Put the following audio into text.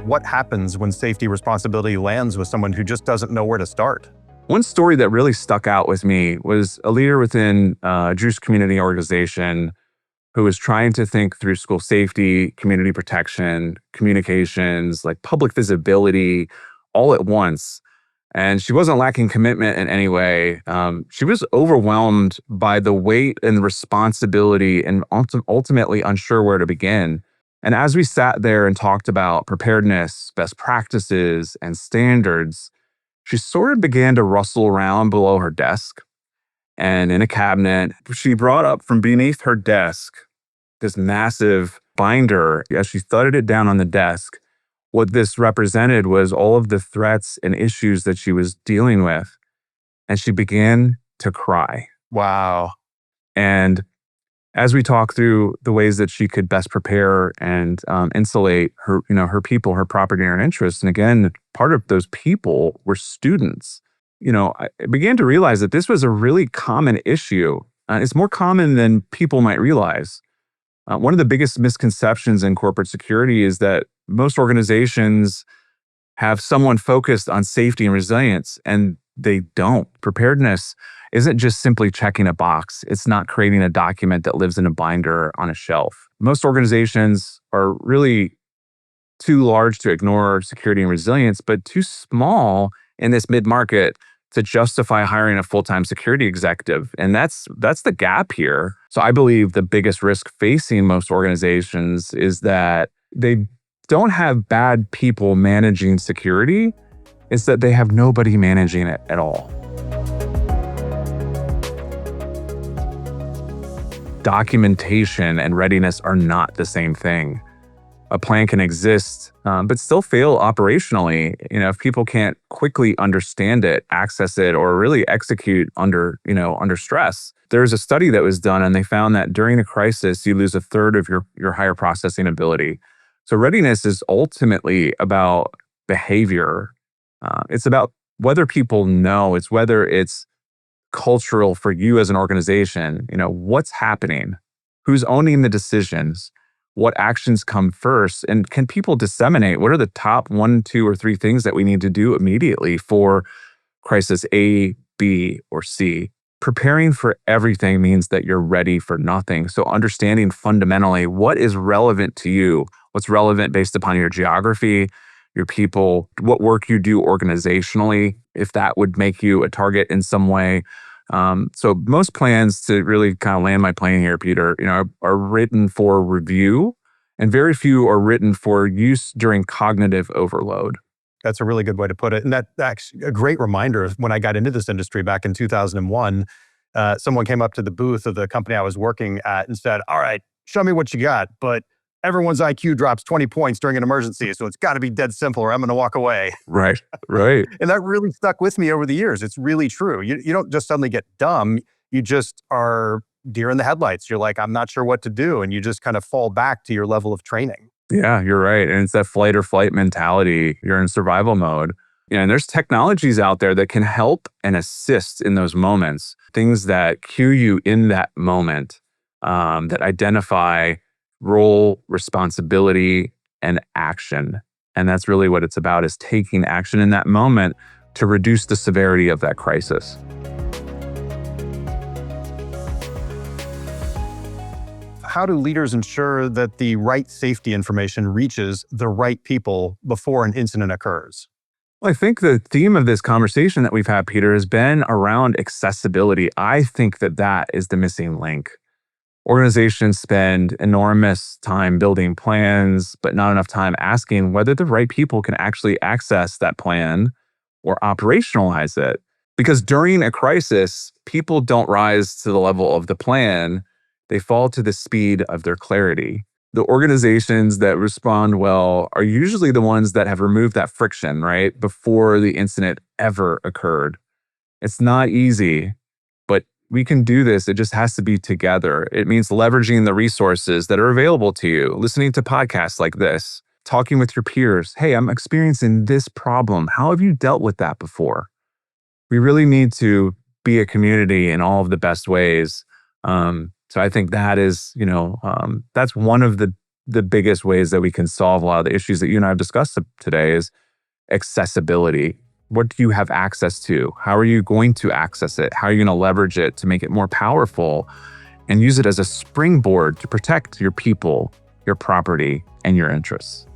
what happens when safety responsibility lands with someone who just doesn't know where to start? One story that really stuck out with me was a leader within a Jewish community organization who was trying to think through school safety, community protection, communications, like public visibility, all at once. And she wasn't lacking commitment in any way. She was overwhelmed by the weight and responsibility and ultimately unsure where to begin. And as we sat there and talked about preparedness, best practices, and standards, she sort of began to rustle around below her desk and in a cabinet. She brought up from beneath her desk this massive binder. As she thudded it down on the desk, what this represented was all of the threats and issues that she was dealing with. And she began to cry. Wow. And as we talk through the ways that she could best prepare and insulate her, her people, her property, and her interests, and again, part of those people were students. I began to realize that this was a really common issue. It's more common than people might realize. One of the biggest misconceptions in corporate security is that most organizations have someone focused on safety and resilience, and they don't. Preparedness isn't just simply checking a box. It's not creating a document that lives in a binder on a shelf. Most organizations are really too large to ignore security and resilience, but too small in this mid-market to justify hiring a full-time security executive. And that's the gap here. So I believe the biggest risk facing most organizations is that they don't have bad people managing security. It's that they have nobody managing it at all. Documentation and readiness are not the same thing. A plan can exist, but still fail operationally. If people can't quickly understand it, access it, or really execute under stress. There's a study that was done, and they found that during a crisis, you lose a third of your higher processing ability. So readiness is ultimately about behavior. It's about whether people know. It's whether it's cultural for you as an organization. What's happening, who's owning the decisions, what actions come first, and can people disseminate what are the top 1, 2, or 3 things that we need to do immediately for crisis A, B, or C. Preparing for everything means that you're ready for nothing. So understanding fundamentally what is relevant to you, what's relevant based upon your geography, your people, what work you do organizationally, if that would make you a target in some way. So most plans, to really kind of land my plane here, Peter, are written for review, and very few are written for use during cognitive overload. That's a really good way to put it. And that's actually a great reminder of when I got into this industry back in 2001. Someone came up to the booth of the company I was working at and said, "All right, show me what you got, but everyone's IQ drops 20 points during an emergency, so it's got to be dead simple or I'm going to walk away." Right. And that really stuck with me over the years. It's really true. You don't just suddenly get dumb. You just are deer in the headlights. You're like, I'm not sure what to do. And you just kind of fall back to your level of training. Yeah, you're right. And it's that flight or flight mentality. You're in survival mode. And there's technologies out there that can help and assist in those moments. Things that cue you in that moment, that identify role, responsibility, and action. And that's really what it's about, is taking action in that moment to reduce the severity of that crisis. How do leaders ensure that the right safety information reaches the right people before an incident occurs? Well, I think the theme of this conversation that we've had, Peter, has been around accessibility. I think that is the missing link. Organizations spend enormous time building plans, but not enough time asking whether the right people can actually access that plan or operationalize it. Because during a crisis, people don't rise to the level of the plan. They fall to the speed of their clarity. The organizations that respond well are usually the ones that have removed that friction, right, before the incident ever occurred. It's not easy, but we can do this. It just has to be together. It means leveraging the resources that are available to you, listening to podcasts like this, talking with your peers. Hey, I'm experiencing this problem. How have you dealt with that before? We really need to be a community in all of the best ways. So I think that is, that's one of the the biggest ways that we can solve a lot of the issues that you and I have discussed today is accessibility. What do you have access to? How are you going to access it? How are you going to leverage it to make it more powerful and use it as a springboard to protect your people, your property, and your interests?